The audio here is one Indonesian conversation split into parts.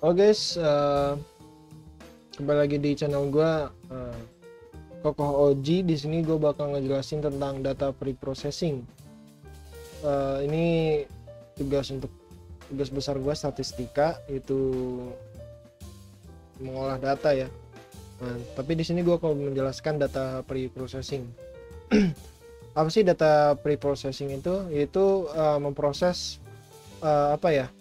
Oke guys, kembali lagi di channel gue, Kokoh Oji. Di sini gue bakal ngejelasin tentang data preprocessing. Ini tugas besar gue statistika, itu mengolah data ya. Nah, tapi di sini gue akan menjelaskan data preprocessing. Apa sih data preprocessing itu? Yaitu memproses apa ya?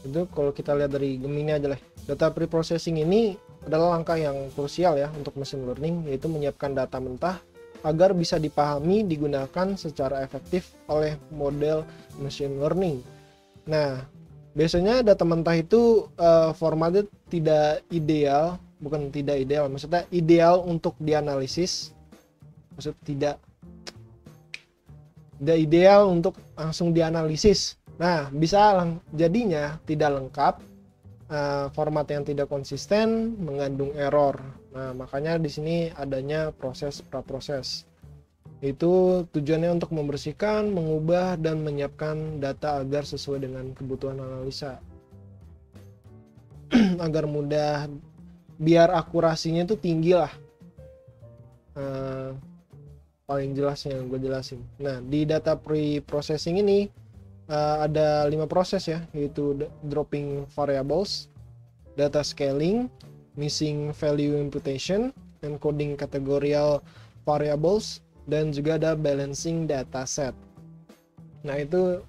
Itu kalau kita lihat dari Gemini aja lah. Data preprocessing ini adalah langkah yang krusial ya untuk machine learning, yaitu menyiapkan data mentah agar bisa dipahami, digunakan secara efektif oleh model machine learning. Nah, biasanya data mentah itu formatnya tidak ideal, bukan tidak ideal, maksudnya ideal untuk dianalisis. Maksudnya tidak ideal untuk langsung dianalisis. Nah, bisa jadinya tidak lengkap, format yang tidak konsisten, mengandung error. Nah, makanya di sini adanya proses praproses. Itu tujuannya untuk membersihkan, mengubah, dan menyiapkan data agar sesuai dengan kebutuhan analisa. Agar mudah, biar akurasinya itu tinggi lah. Paling jelasnya yang gue jelasin. Nah, di data pre-processing ini ada 5 proses ya, yaitu dropping variables, data scaling, missing value imputation, encoding categorical variables, dan juga ada balancing dataset. Nah, itu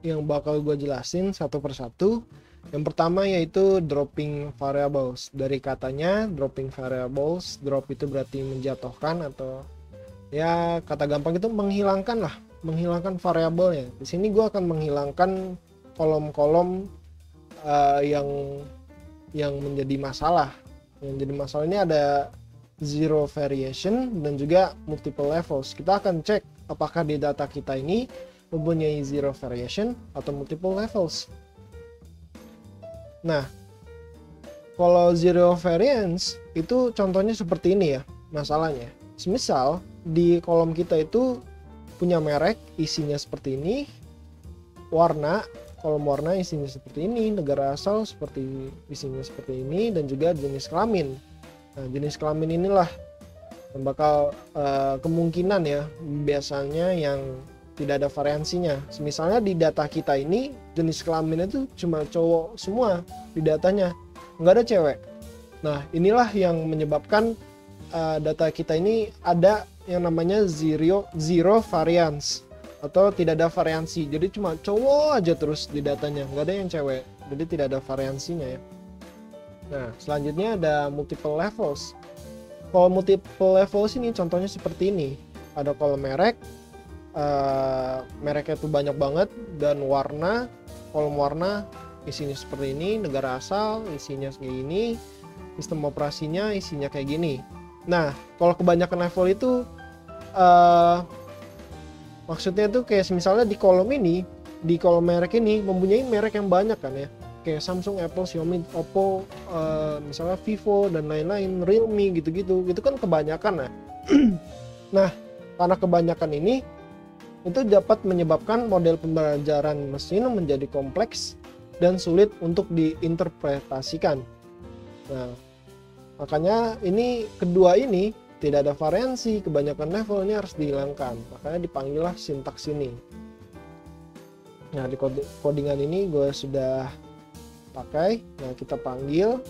yang bakal gue jelasin satu persatu. Yang pertama yaitu dropping variables. Dari katanya dropping variables, drop itu berarti menjatuhkan, atau ya kata gampang itu menghilangkan lah, menghilangkan variabelnya. Di sini gue akan menghilangkan kolom-kolom yang menjadi masalah. Yang jadi masalah ini ada zero variation dan juga multiple levels. Kita akan cek apakah di data kita ini mempunyai zero variation atau multiple levels. Nah, kalau zero variance itu contohnya seperti ini ya masalahnya. Misal di kolom kita itu punya merek, isinya seperti ini, warna, kolom warna isinya seperti ini, negara asal seperti isinya seperti ini, dan juga jenis kelamin. Nah, jenis kelamin inilah yang bakal kemungkinan ya biasanya yang tidak ada variansinya. Misalnya di data kita ini jenis kelamin itu cuma cowok semua di datanya, nggak ada cewek. Nah, inilah yang menyebabkan data kita ini ada yang namanya zero variance, atau tidak ada variansi. Jadi cuma cowok aja terus di datanya, nggak ada yang cewek, jadi tidak ada variansinya ya. Nah, selanjutnya ada multiple levels. Kalau multiple levels ini contohnya seperti ini, ada kolom merek, mereknya itu banyak banget, dan warna, kolom warna isinya seperti ini, negara asal isinya kayak gini, sistem operasinya isinya kayak gini. Nah, kalau kebanyakan level itu maksudnya tuh kayak misalnya di kolom ini, di kolom merek ini mempunyai merek yang banyak kan ya, kayak Samsung, Apple, Xiaomi, Oppo, misalnya Vivo dan lain-lain, Realme gitu-gitu, itu kan kebanyakan ya. Nah, karena kebanyakan ini itu dapat menyebabkan model pembelajaran mesin menjadi kompleks dan sulit untuk diinterpretasikan. Nah, makanya ini kedua ini tidak ada variansi, kebanyakan level ini harus dihilangkan, makanya dipanggillah sintaks ini. Nah, di codingan ini gue sudah pakai. Nah, kita panggil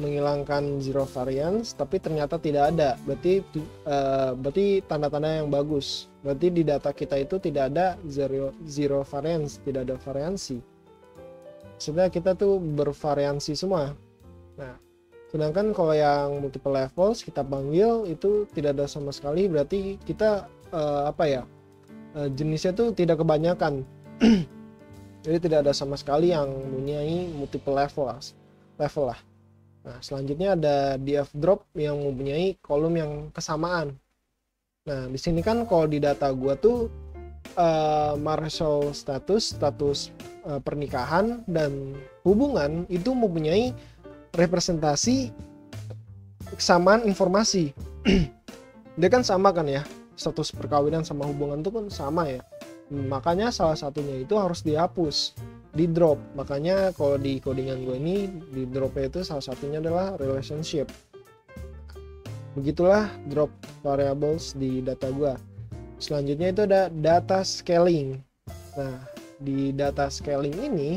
menghilangkan zero variance, tapi ternyata tidak ada, berarti tanda-tanda yang bagus, berarti di data kita itu tidak ada zero variance, tidak ada variansi. Sebenarnya kita tuh bervariansi semua. Nah, sedangkan kalau yang multiple levels kita panggil itu tidak ada sama sekali, berarti kita jenisnya tuh tidak kebanyakan. Jadi tidak ada sama sekali yang mempunyai multiple level lah. Nah, selanjutnya ada df drop yang mempunyai kolom yang kesamaan. Nah, di sini kan kalau di data gua tuh marital status pernikahan dan hubungan itu mempunyai representasi kesamaan informasi. Dia kan sama kan ya, status perkawinan sama hubungan itu kan sama ya. Makanya salah satunya itu harus dihapus. di drop. Makanya kalau di codingan gue ini di dropnya itu salah satunya adalah relationship. Begitulah drop variables di data gue. Selanjutnya itu ada data scaling. Nah, di data scaling ini,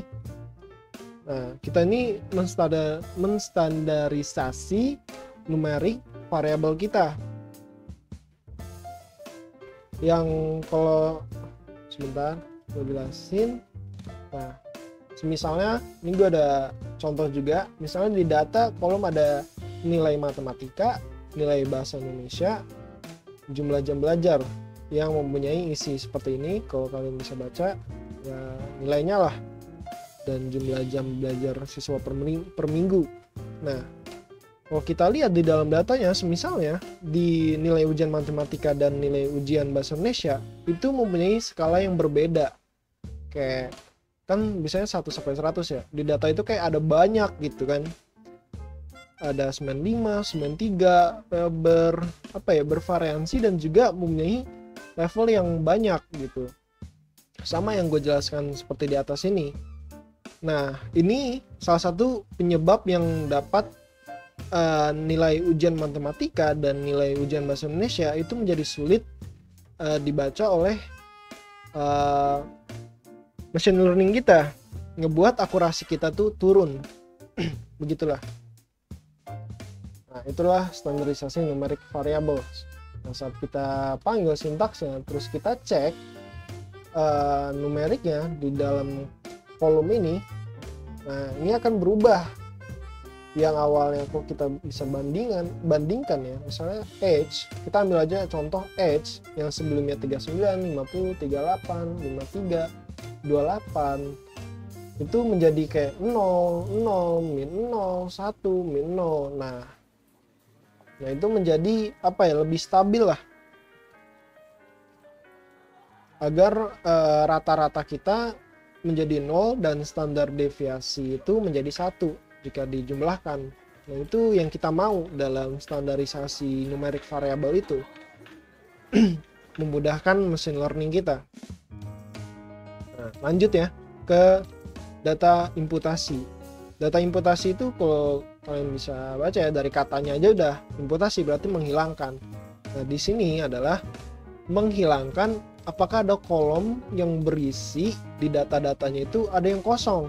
nah kita ini menstandarisasi numerik variabel kita. Yang kalau sebentar gue jelasin. Nah, misalnya ini gue ada contoh juga. Misalnya di data kolom ada nilai matematika, nilai bahasa Indonesia, jumlah jam belajar yang mempunyai isi seperti ini. Kalau kalian bisa baca ya nilainya lah, dan jumlah jam belajar siswa per minggu. Nah, kalau kita lihat di dalam datanya, misalnya di nilai ujian matematika dan nilai ujian bahasa Indonesia itu mempunyai skala yang berbeda. Kayak kan biasanya 1 sampai 100 ya. Di data itu kayak ada banyak gitu kan. Ada 95, 93 bervariansi dan juga mempunyai level yang banyak gitu. Sama yang gue jelaskan seperti di atas ini. Nah, ini salah satu penyebab yang dapat nilai ujian matematika dan nilai ujian bahasa Indonesia itu menjadi sulit dibaca oleh machine learning kita, ngebuat akurasi kita tuh turun. Begitulah. Nah, itulah standarisasi numeric variables. Nah, saat kita panggil sintaksnya, terus kita cek numeriknya di dalam kolom ini, nah ini akan berubah. Yang awalnya kok kita bisa bandingkan ya, misalnya age, kita ambil aja contoh age yang sebelumnya 39, 50, 38, 53, 28 itu menjadi kayak 0, 0, min 0, 1, min 0. Nah itu menjadi lebih stabil lah, agar rata-rata kita menjadi 0 dan standar deviasi itu menjadi 1 jika dijumlahkan. Nah, itu yang kita mau dalam standarisasi numerik variabel itu. Memudahkan mesin learning kita. Nah, lanjut ya ke data imputasi. Data imputasi itu kalau kalian bisa baca ya, dari katanya aja udah imputasi, berarti menghilangkan. Nah, di sini adalah menghilangkan apakah ada kolom yang berisi di data-datanya itu ada yang kosong.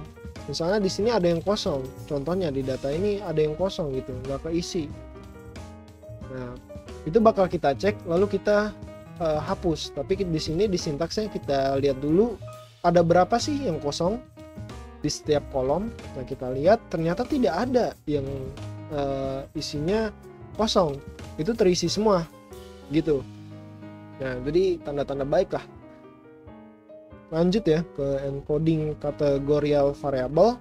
Misalnya di sini ada yang kosong. Contohnya di data ini ada yang kosong gitu, nggak keisi. Nah, itu bakal kita cek lalu kita hapus. Tapi di sini di sintaksnya kita lihat dulu ada berapa sih yang kosong di setiap kolom. Nah, kita lihat ternyata tidak ada yang isinya kosong, itu terisi semua gitu. Nah, jadi tanda-tanda baik lah. Lanjut ya ke encoding kategorial variabel.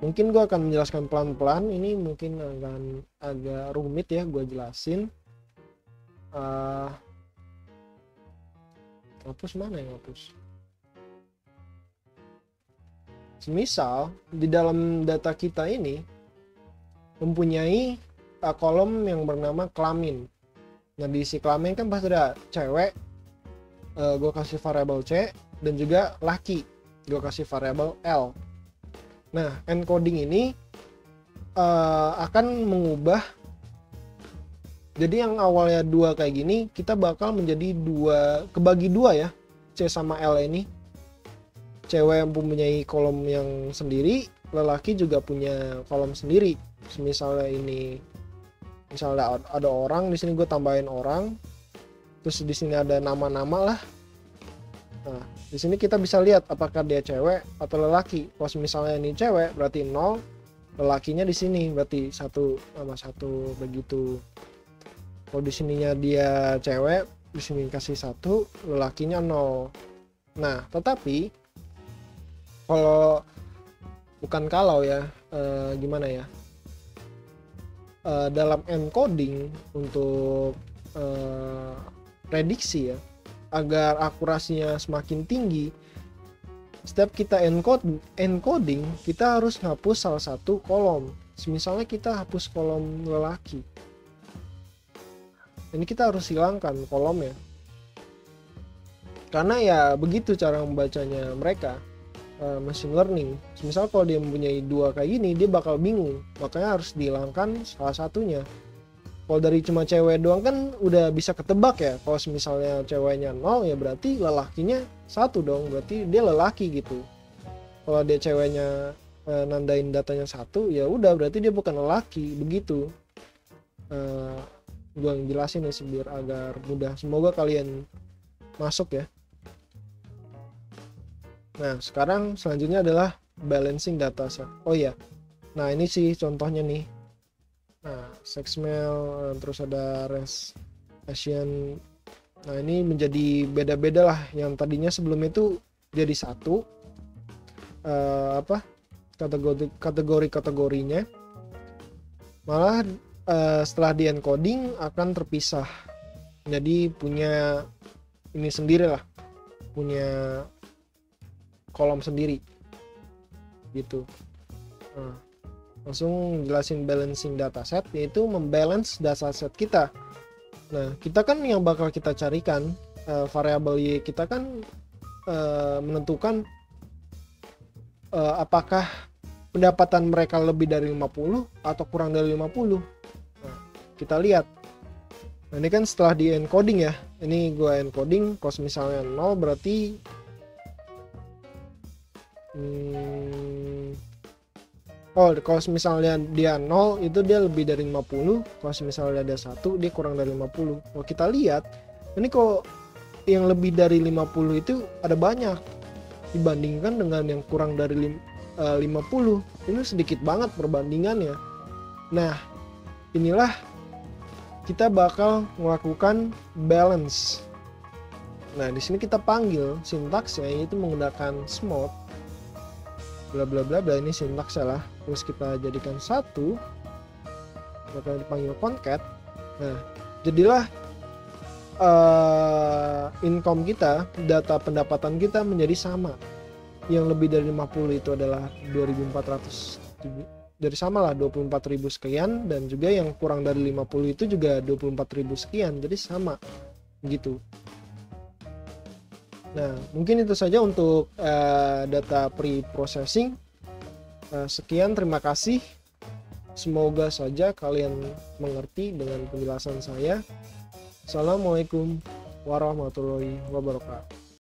Mungkin gue akan menjelaskan pelan-pelan, ini mungkin akan agak rumit ya gue jelasin. Hapus mana yang hapus? Semisal di dalam data kita ini mempunyai kolom yang bernama kelamin. Nah, di isi kelamin kan pasti ada cewek, gue kasih variabel C, dan juga laki, gue kasih variabel L. Nah, encoding ini akan mengubah, jadi yang awalnya 2 kayak gini kita bakal menjadi kebagi 2 ya, C sama L ini. Cewek yang mempunyai kolom yang sendiri, lelaki juga punya kolom sendiri. Misalnya ini, misalnya ada orang di sini, gue tambahin orang, terus di sini ada nama-nama lah. Nah, di sini kita bisa lihat apakah dia cewek atau lelaki. Kalau misalnya ini cewek berarti 0, lelakinya di sini berarti 1 sama 1 begitu. Kalau di sininya dia cewek, di sini kasih 1, lelakinya 0. Nah, tetapi kalau gimana ya? Dalam encoding untuk prediksi ya, agar akurasinya semakin tinggi, setiap kita encoding kita harus hapus salah satu kolom. Misalnya kita hapus kolom lelaki, ini kita harus hilangkan kolomnya, karena ya begitu cara membacanya mereka. machine learning. Misal kalau dia mempunyai dua kayak gini, dia bakal bingung, makanya harus dihilangkan salah satunya. Kalau dari cuma cewek doang kan udah bisa ketebak ya. Kalau misalnya ceweknya 0 ya berarti lelakinya 1 dong, berarti dia lelaki gitu. Kalau dia ceweknya nandain datanya 1, ya udah berarti dia bukan lelaki, begitu. Gue jelasin nih biar agar mudah, semoga kalian masuk ya. Nah sekarang selanjutnya adalah balancing dataset. Oh iya, nah ini sih contohnya nih. Nah sexmel, terus ada res Asian. Nah ini menjadi beda-beda lah, yang tadinya sebelum itu jadi satu kategorinya, malah setelah di encoding akan terpisah, jadi punya ini sendiri lah, punya kolom sendiri gitu. Nah, langsung jelasin balancing dataset, yaitu membalance dataset kita. Nah kita kan yang bakal kita carikan variabel Y kita kan menentukan apakah pendapatan mereka lebih dari 50 atau kurang dari 50. Nah, kita lihat. Nah, ini kan setelah di encoding ya. Ini gua encoding, kalau misalnya 0 berarti kalau misalnya dia 0 itu dia lebih dari 50, kalau misalnya ada 1 dia kurang dari 50. Kalau kita lihat, ini kok yang lebih dari 50 itu ada banyak dibandingkan dengan yang kurang dari 50. Ini sedikit banget perbandingannya. Nah, inilah kita bakal melakukan balance. Nah, di sini kita panggil sintaksnya yaitu menggunakan smooth bla bla bla bla, ini sintaksnya lah. Terus kita jadikan satu, bakal dipanggil concat. Nah, jadilah income kita, data pendapatan kita menjadi sama. Yang lebih dari 50 itu adalah 2.400, dari sama lah 24.000 sekian, dan juga yang kurang dari 50 itu juga 24.000 sekian, jadi sama gitu. Nah mungkin itu saja untuk data pre-processing. Sekian, terima kasih, semoga saja kalian mengerti dengan penjelasan saya. Assalamualaikum warahmatullahi wabarakatuh.